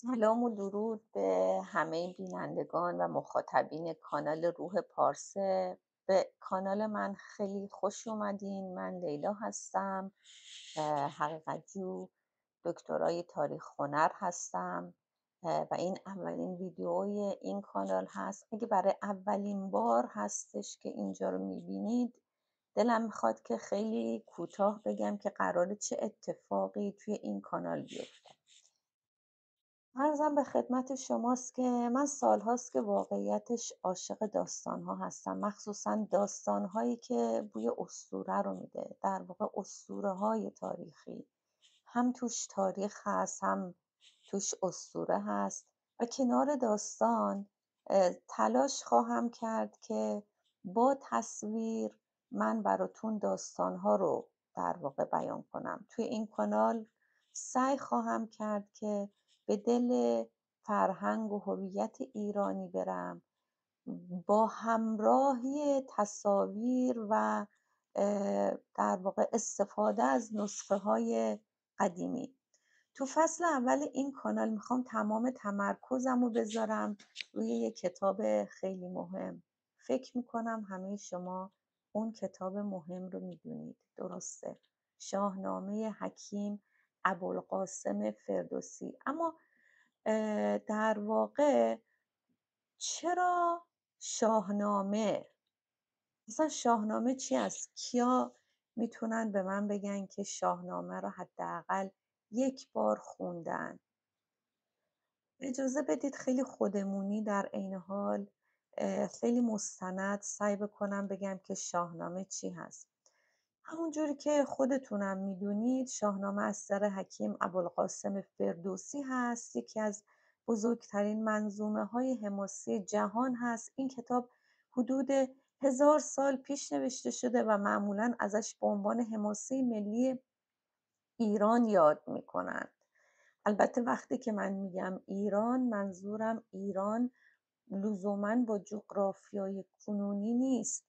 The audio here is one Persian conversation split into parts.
سلام و درود به همه بینندگان و مخاطبین کانال روح پارسه. به کانال من خیلی خوش اومدین. من لیلا هستم، حقیقتجو، دکترای تاریخ هنر هستم و این اولین ویدیوی این کانال هست. اگه برای اولین بار هستش که اینجا رو میبینید، دلم میخواد که خیلی کوتاه بگم که قراره چه اتفاقی توی این کانال بیفته. عرضم به خدمت شماست که من سالهاست که واقعیتش عاشق داستان‌ها هستم، مخصوصا داستان‌هایی که بوی اسطوره رو میده، در واقع اسطوره‌های تاریخی. هم توش تاریخ هست، هم توش اسطوره هست و کنار داستان تلاش خواهم کرد که با تصویر من براتون داستان‌ها رو در واقع بیان کنم. توی این کانال سعی خواهم کرد که به دل فرهنگ و هویت ایرانی برم، با همراهی تصاویر و در واقع استفاده از نسخه‌های قدیمی. تو فصل اول این کانال میخوام تمام تمرکزم رو بذارم روی یک کتاب خیلی مهم. فکر میکنم همه شما اون کتاب مهم رو میدونید، درسته؟ شاهنامه حکیم ابوالقاسم فردوسی. اما در واقع چرا شاهنامه؟ اصلا شاهنامه چی است؟ کیا میتونن به من بگن که شاهنامه رو حداقل یک بار خوندن؟ اجازه بدید خیلی خودمونی در عین حال خیلی مستند سعی بکنم بگم که شاهنامه چی هست. همونجوری که خودتونم میدونید، شاهنامه اثر حکیم ابوالقاسم فردوسی هست، یکی از بزرگترین منظومه های حماسی جهان هست. این کتاب حدود 1000 سال پیش نوشته شده و معمولا ازش به عنوان حماسه ملی ایران یاد میکنن. البته وقتی که من میگم ایران، منظورم ایران لزوما با جغرافیای کنونی نیست.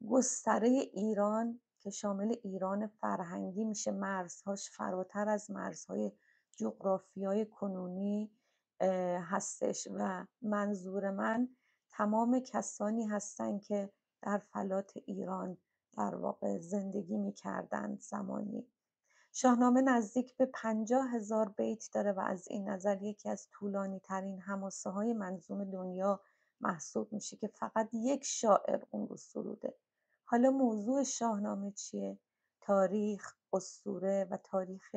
گستره ایران که شامل ایران فرهنگی میشه، مرزهاش فراتر از مرزهای جغرافیای کنونی هستش و منظور من تمام کسانی هستن که در فلات ایران در واقع زندگی میکردند زمانی. شاهنامه نزدیک به 50,000 بیت داره و از این نظر یکی از طولانی ترین حماسه های منظوم دنیا محسوب میشه که فقط یک شاعر اون رو سروده. حالا موضوع شاهنامه چیه؟ تاریخ، اسطوره و تاریخ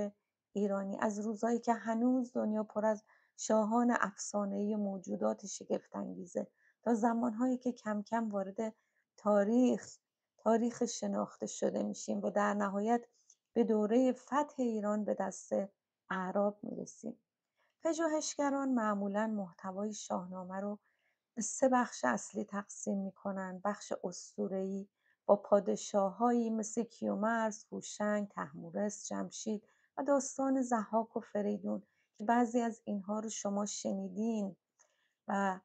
ایرانی، از روزایی که هنوز دنیا پر از شاهان افسانه‌ای موجودات شگفت‌انگیزه تا زمانهایی که کم کم وارد تاریخ شناخته شده میشیم و در نهایت به دوره فتح ایران به دست اعراب میرسیم. پژوهشگران معمولاً محتوای شاهنامه رو به 3 بخش اصلی تقسیم میکنن. بخش اسطوره‌ای با پادشاهایی مثل کیومرث، هوشنگ، طهمورث، جمشید و داستان ضحاک و فریدون که بعضی از اینها رو شما شنیدین و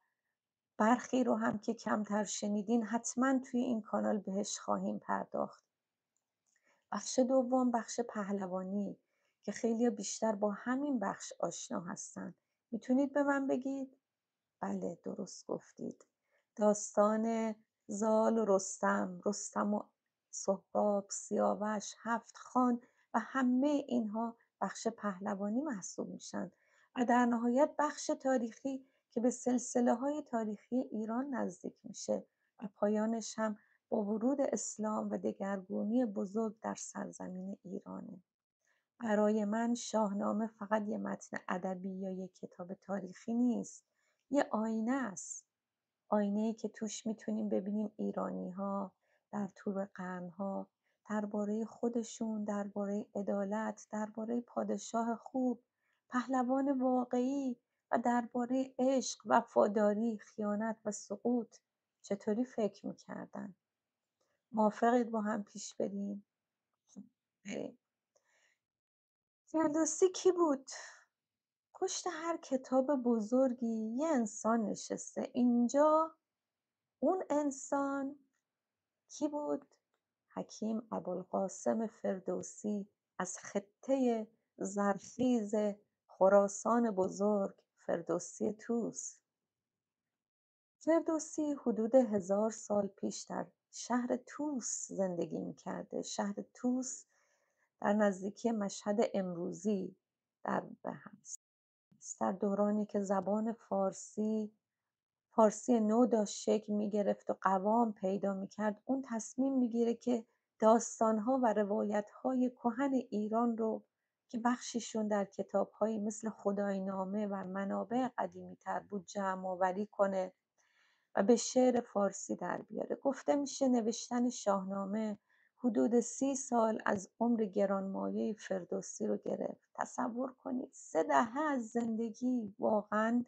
برخی رو هم که کمتر شنیدین حتما توی این کانال بهش خواهیم پرداخت. بخش دوم بخش پهلوانی که خیلی بیشتر با همین بخش آشنا هستن. میتونید به من بگید؟ بله، درست گفتید. داستان زال و رستم، رستم و سهراب، سیاوش، 7 خان و همه اینها بخش پهلوانی محسوب میشن. و در نهایت بخش تاریخی که به سلسله های تاریخی ایران نزدیک میشه و پایانش هم با ورود اسلام و دگرگونی بزرگ در سرزمین ایرانه. برای من شاهنامه فقط یه متن ادبی یا یه کتاب تاریخی نیست، یه آینه است. آینه‌ای که توش میتونیم ببینیم ایرانی‌ها در طول قرن‌ها درباره خودشون، درباره عدالت، درباره پادشاه خوب، پهلوان واقعی و درباره عشق، وفاداری، خیانت و سقوط چطوری فکر میکردن. موافقید با هم پیش بریم؟ بریم. فردوسی کی بود؟ پشت هر کتاب بزرگی یه انسان نشسته. اینجا اون انسان کی بود؟ حکیم ابوالقاسم فردوسی از خطه زرخیز خراسان بزرگ، فردوسی طوس. فردوسی حدود 1000 سال پیش در شهر طوس زندگی میکرده. شهر طوس در نزدیکی مشهد امروزی در هست. در دورانی که زبان فارسی نو داشت شکل میگرفت و قوام پیدا میکرد، اون تصمیم میگیره که داستانها و روایتهای کهن ایران رو که بخششون در کتابهایی مثل خدایی‌نامه و منابع قدیمی تر بود جمع آوری کنه و به شعر فارسی در بیاره. گفته میشه نوشتن شاهنامه حدود 30 سال از عمر گرانمایه فردوسی رو گرفت. تصور کنید 3 دهه از زندگی، واقعا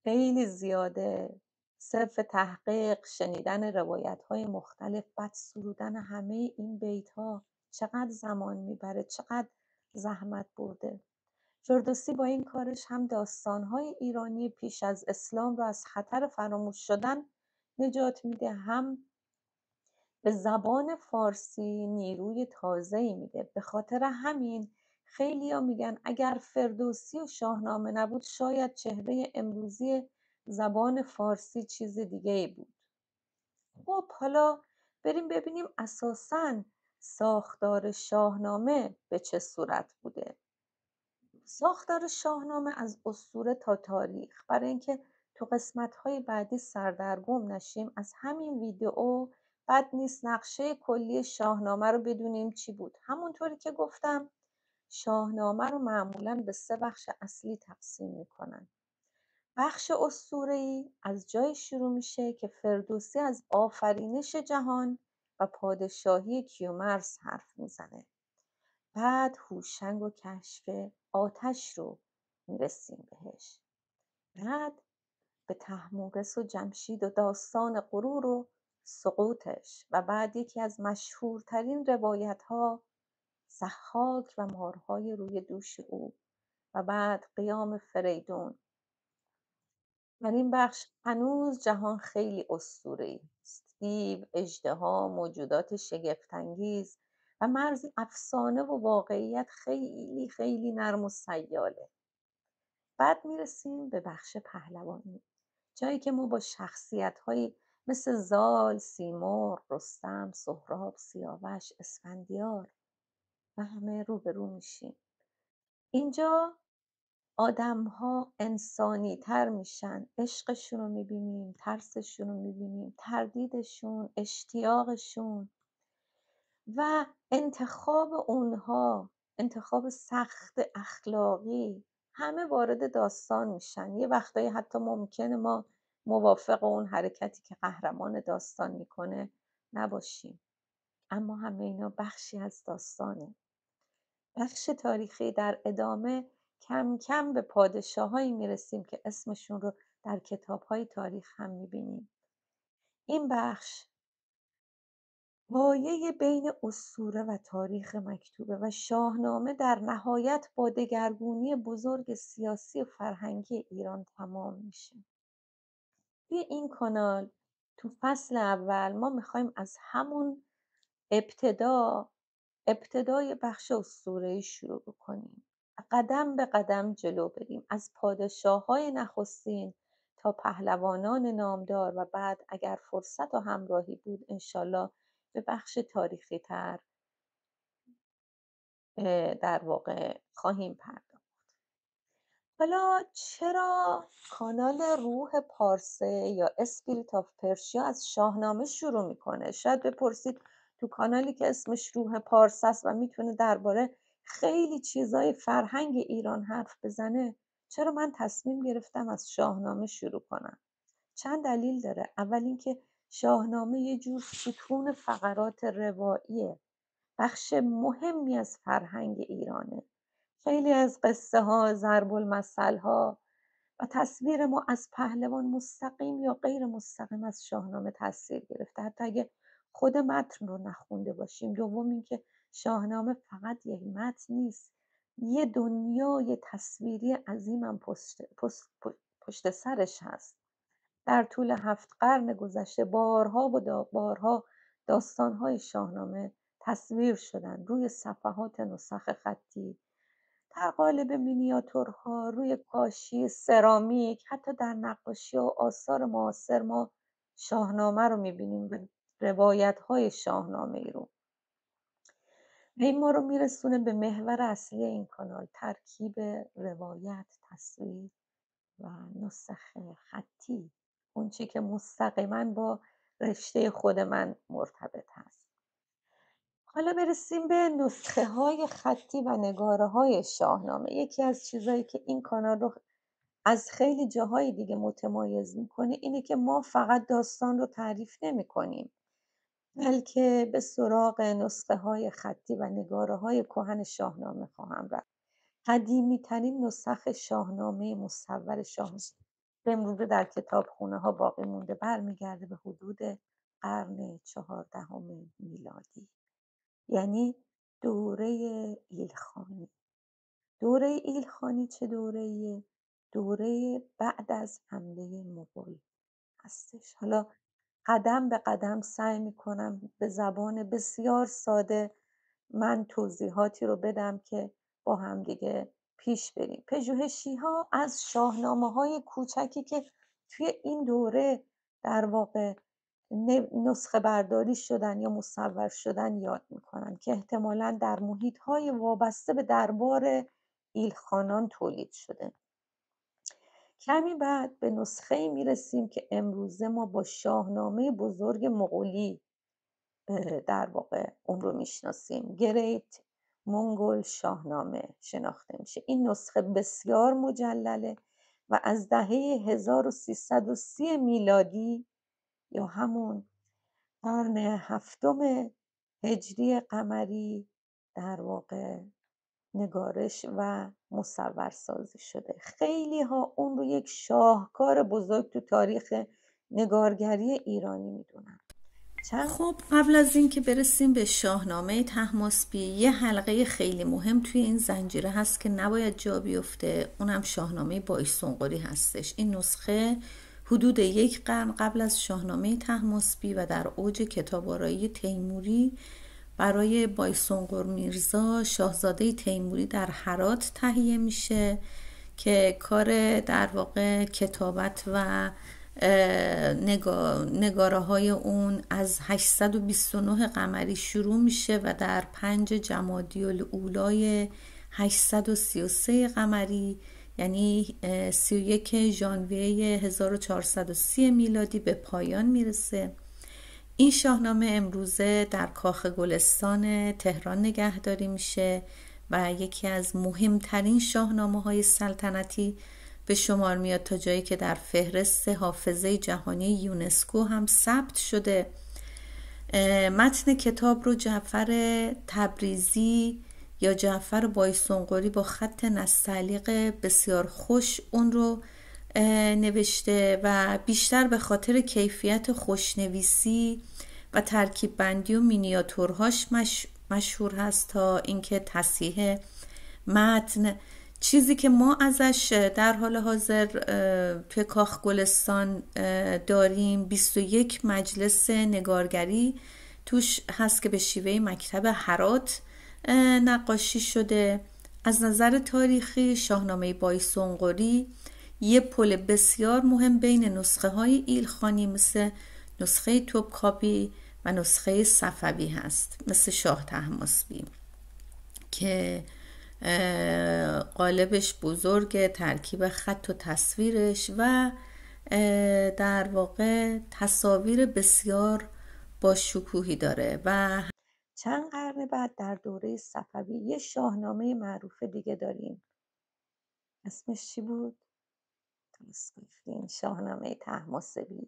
خیلی زیاده. صرف تحقیق، شنیدن روایت‌های مختلف، بعد سرودن همه این بیت‌ها چقدر زمان میبره، چقدر زحمت برده. فردوسی با این کارش هم داستان‌های ایرانی پیش از اسلام را از خطر فراموش شدن نجات میده، هم به زبان فارسی نیروی تازه‌ای میده. به خاطر همین خیلی‌ها میگن اگر فردوسی و شاهنامه نبود شاید چهره امروزی زبان فارسی چیز دیگه‌ای بود. خب حالا بریم ببینیم اساساً ساختار شاهنامه به چه صورت بوده. ساختار شاهنامه از اسطوره تا تاریخ، برای اینکه تو قسمت‌های بعدی سردرگم نشیم، از همین ویدیو بد نیست نقشه کلی شاهنامه رو بدونیم چی بود. همونطوری که گفتم شاهنامه رو معمولاً به 3 بخش اصلی تقسیم میکنن. بخش اسطوره‌ای از جای شروع میشه که فردوسی از آفرینش جهان و پادشاهی کیومرث حرف میزنه. بعد هوشنگ و کشف آتش رو میرسیم بهش. بعد به طهمورث و جمشید و داستان غرور و سقوطش، و بعد یکی از مشهورترین روایت ها ضحاک و مارهای روی دوش او، و بعد قیام فریدون. در این بخش هنوز جهان خیلی اسطوره‌ای است. دیو، اژدها، موجودات شگفت‌انگیز و مرز افسانه و واقعیت خیلی خیلی نرم و سیاله. بعد میرسیم به بخش پهلوانی، جایی که ما با شخصیت‌هایی مثل زال، سیمرغ، رستم، سهراب، سیاوش، اسفندیار و همه روبرو میشیم. اینجا آدم‌ها انسانی‌تر میشن، عشقشون رو میبینیم، ترسشون رو میبینیم، تردیدشون، اشتیاقشون و انتخاب اونها، انتخاب سخت اخلاقی، همه وارد داستان میشن. یه وقتایی حتی ممکنه ما موافق اون حرکتی که قهرمان داستان میکنه نباشیم، اما همه اینا بخشی از داستانه. بخش تاریخی در ادامه کم کم به پادشاهایی میرسیم که اسمشون رو در کتاب‌های تاریخ هم میبینیم. این بخش پایه بین اسطوره و تاریخ مکتوبه و شاهنامه در نهایت با دگرگونی بزرگ سیاسی و فرهنگی ایران تمام میشه. توی این کانال تو فصل اول ما میخوایم از همون ابتدای بخش اسطوره‌ای شروع بکنیم، قدم به قدم جلو بریم، از پادشاه‌های نخستین تا پهلوانان نامدار، و بعد اگر فرصت و همراهی بود انشالله به بخش تاریخی تر در واقع خواهیم پرداخت. حالا چرا کانال روح پارسه یا اسپریت آف پرشیا از شاهنامه شروع میکنه؟ شاید بپرسید تو کانالی که اسمش روح پارسه است و میتونه درباره خیلی چیزای فرهنگ ایران حرف بزنه، چرا من تصمیم گرفتم از شاهنامه شروع کنم؟ چند دلیل داره. اول اینکه شاهنامه یه جور ستون فقرات رواییه، بخش مهمی از فرهنگ ایرانه. خیلی از قصه ها، ضرب المثل ها و تصویر ما از پهلوان مستقیم یا غیر مستقیم از شاهنامه تاثیر گرفته، حتی اگه خود متن رو نخونده باشیم. دوم اینکه شاهنامه فقط یک متن نیست، یه دنیای تصویری عظیمم پشت سرش هست. در طول 7 قرن گذشته بارها و بارها داستان‌های شاهنامه تصویر شدن روی صفحات نسخ خطی در قالب مینیاتورها، روی کاشی، سرامیک، حتی در نقاشی و آثار معاصر ما شاهنامه رو می‌بینیم و روایت‌های شاهنامه‌ای رو. و این ما رو میرسونه به محور اصلی این کانال، ترکیب روایت، تصویر و نسخ خطی، اون چی که مستقیما با رشته خود من مرتبط هست. حالا برسیم به نسخه های خطی و نگاره های شاهنامه. یکی از چیزایی که این کانال رو از خیلی جاهای دیگه متمایز میکنه اینه که ما فقط داستان رو تعریف نمی کنیم، بلکه به سراغ نسخه های خطی و نگاره های کهن شاهنامه خواهم رفت. قدیمی ترین نسخ شاهنامه مصور شاهنامه به امروزه در کتابخونه ها باقی مونده، برمیگرده به حدود قرن 14 میلادی، یعنی دوره ایلخانی. دوره ایلخانی چه دوره‌ایه؟ دوره بعد از حمله مغول هستش. حالا قدم به قدم سعی میکنم به زبان بسیار ساده من توضیحاتی رو بدم که با هم دیگه پیش بریم. پژوهشی‌ها از شاهنامه‌های کوچکی که توی این دوره در واقع نسخه برداری شدن یا مصور شدن یاد میکنن که احتمالاً در محیط‌های وابسته به دربار ایلخانان تولید شده. کمی بعد به نسخه‌ای میرسیم که امروزه ما با شاهنامه بزرگ مغولی در واقع اون رو میشناسیم. گریت منگول شاهنامه شناخته میشه. این نسخه بسیار مجلله و از دهه 1330 میلادی یا همون قرن هفتم هجری قمری در واقع نگارش و مصورسازی شده. خیلی ها اون رو یک شاهکار بزرگ تو تاریخ نگارگری ایرانی میدونن. خب قبل از این که برسیم به شاهنامه طهماسبی، یه حلقه خیلی مهم توی این زنجیره هست که نباید جا بیفته، اونم شاهنامه بایسونقری هستش. این نسخه حدود 1 قرن قبل از شاهنامه طهماسبی و در اوج کتاب‌آرایی تیموری برای بایسونقر میرزا شاهزاده تیموری در هرات تهیه میشه که کار در واقع کتابت و نگاره های اون از 829 قمری شروع میشه و در 5 جمادی الاولای 833 قمری یعنی 31 ژانویه 1430 میلادی به پایان میرسه. این شاهنامه امروزه در کاخ گلستان تهران نگهداری میشه و یکی از مهمترین شاهنامه های سلطنتی به شمار میاد تا جایی که در فهرست حافظه جهانی یونسکو هم ثبت شده. متن کتاب رو جعفر تبریزی یا جعفر بایسونقری با خط نستعلیق بسیار خوش اون رو نوشته و بیشتر به خاطر کیفیت خوشنویسی و ترکیب بندی و مینیاتورهاش مشهور هست تا اینکه تصحیح متن. چیزی که ما ازش در حال حاضر توی کاخ گلستان داریم 21 مجلس نگارگری توش هست که به شیوه مکتب هرات نقاشی شده. از نظر تاریخی شاهنامه بایسونقری یه پل بسیار مهم بین نسخه های ایلخانی مثل نسخه توپکاپی و نسخه صفوی هست، مثل شاه طهماسبی که قالبش بزرگ، ترکیب خط و تصویرش و در واقع تصاویر بسیار با شکوهی داره. و چند قرن بعد در دوره صفوی یه شاهنامه معروف دیگه داریم. اسمش چی بود؟ درست گفتین، شاهنامه طهماسبی.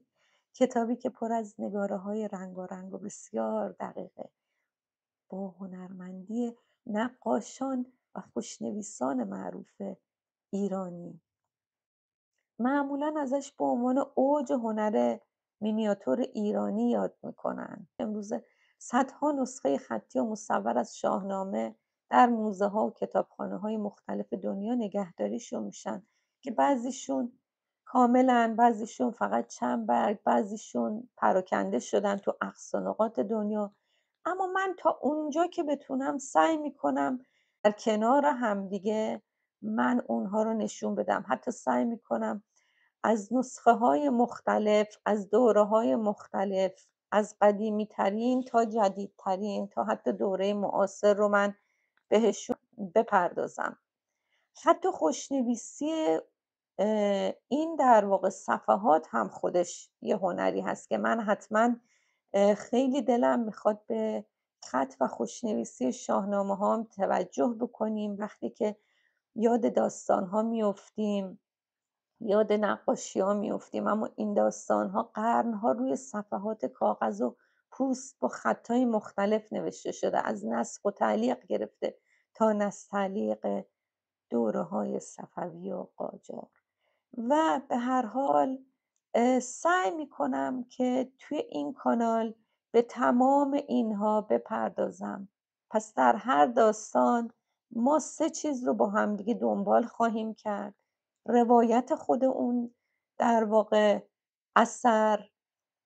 کتابی که پر از نگاره های رنگارنگ و بسیار دقیقه با هنرمندی نقاشان و خوشنویسان معروف ایرانی. معمولا ازش به عنوان اوج هنر مینیاتور ایرانی یاد میکنن. امروزه صدها نسخه خطی و مصور از شاهنامه در موزه ها و کتابخانه های مختلف دنیا نگهداریشون میشن که بعضیشون کاملا، بعضیشون فقط چند برگ، بعضیشون پراکنده شدن تو اقصا نقاط دنیا. اما من تا اونجا که بتونم سعی میکنم در کنار همدیگه من اونها رو نشون بدم. حتی سعی میکنم از نسخه‌های مختلف، از دوره‌های مختلف، از قدیمی‌ترین تا جدیدترین تا حتی دوره معاصر رو من بهشون بپردازم. حتی خوشنویسی این در واقع صفحات هم خودش یه هنری هست که من حتما خیلی دلم میخواد به خط و خوشنویسی شاهنامه هام توجه بکنیم. وقتی که یاد داستان ها میفتیم، یاد نقاشی‌ها میفتیم، اما این داستان‌ها قرن‌ها روی صفحات کاغذ و پوست با خطای مختلف نوشته شده، از نسخ و تعلیق گرفته تا نستعلیق دوره‌های صفوی و قاجار. و به هر حال سعی میکنم که توی این کانال به تمام اینها بپردازم. پس در هر داستان ما 3 چیز رو با همدیگه دنبال خواهیم کرد: روایت خود اون در واقع اثر،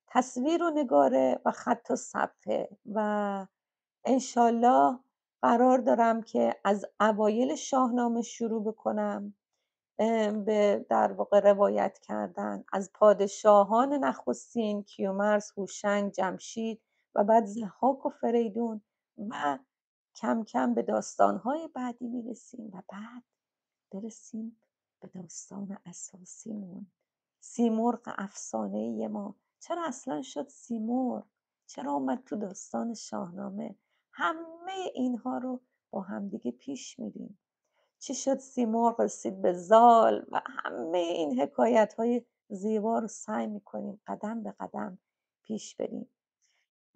تصویر و نگاره و خط و صفحه. و انشالله قرار دارم که از اوایل شاهنامه شروع بکنم به در واقع روایت کردن از پادشاهان نخستین کیومرث، هوشنگ، جمشید و بعد ضحاک و فریدون، و کم کم به داستان‌های بعدی میرسیم و بعد برسیم به داستان اساسیمون، سیمرغ افسانه‌ای ما. چرا اصلا شد سیمرغ؟ چرا اومد تو داستان شاهنامه؟ همه اینها رو با همدیگه پیش میریم. چی شد سیمرغ رسید به زال؟ و همه این حکایت‌های زیبا رو سعی می‌کنیم قدم به قدم پیش بریم.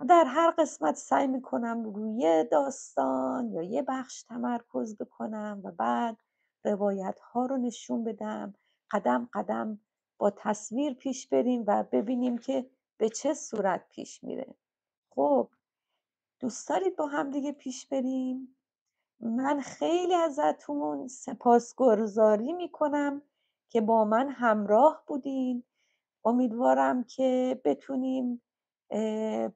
در هر قسمت سعی می‌کنم روی یه داستان یا یه بخش تمرکز بکنم و بعد روایت‌ها رو نشون بدم. قدم قدم با تصویر پیش بریم و ببینیم که به چه صورت پیش میره. خب دوست دارید با هم دیگه پیش بریم؟ من خیلی ازتون سپاسگزاری میکنم که با من همراه بودین. امیدوارم که بتونیم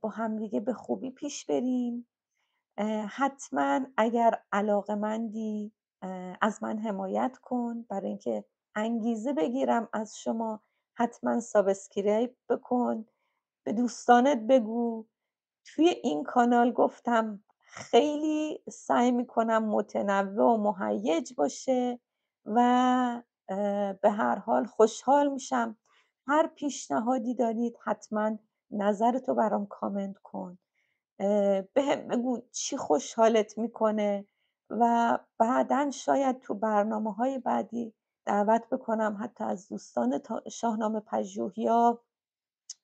با همدیگه به خوبی پیش بریم. حتما اگر علاقمندی از من حمایت کن برای اینکه انگیزه بگیرم از شما. حتما سابسکرایب بکن، به دوستانت بگو. توی این کانال گفتم خیلی سعی میکنم متنوع و مهیج باشه و به هر حال خوشحال میشم. هر پیشنهادی دارید حتما نظرتو برام کامنت کن، بهم بگو چی خوشحالت میکنه و بعداً شاید تو برنامه‌های بعدی دعوت بکنم حتی از دوستان شاهنامه پژوهیا،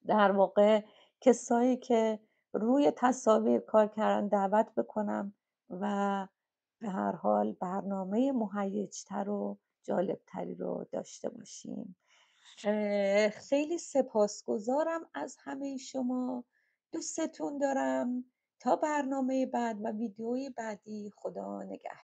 در واقع کسایی که روی تصاویر کار کردن دعوت بکنم و به هر حال برنامه مهیج‌تر و جالبتری رو داشته باشیم. خیلی سپاسگزارم از همه شما. دوستتون دارم. تا برنامه بعد و ویدیوی بعدی، خدا نگهدار.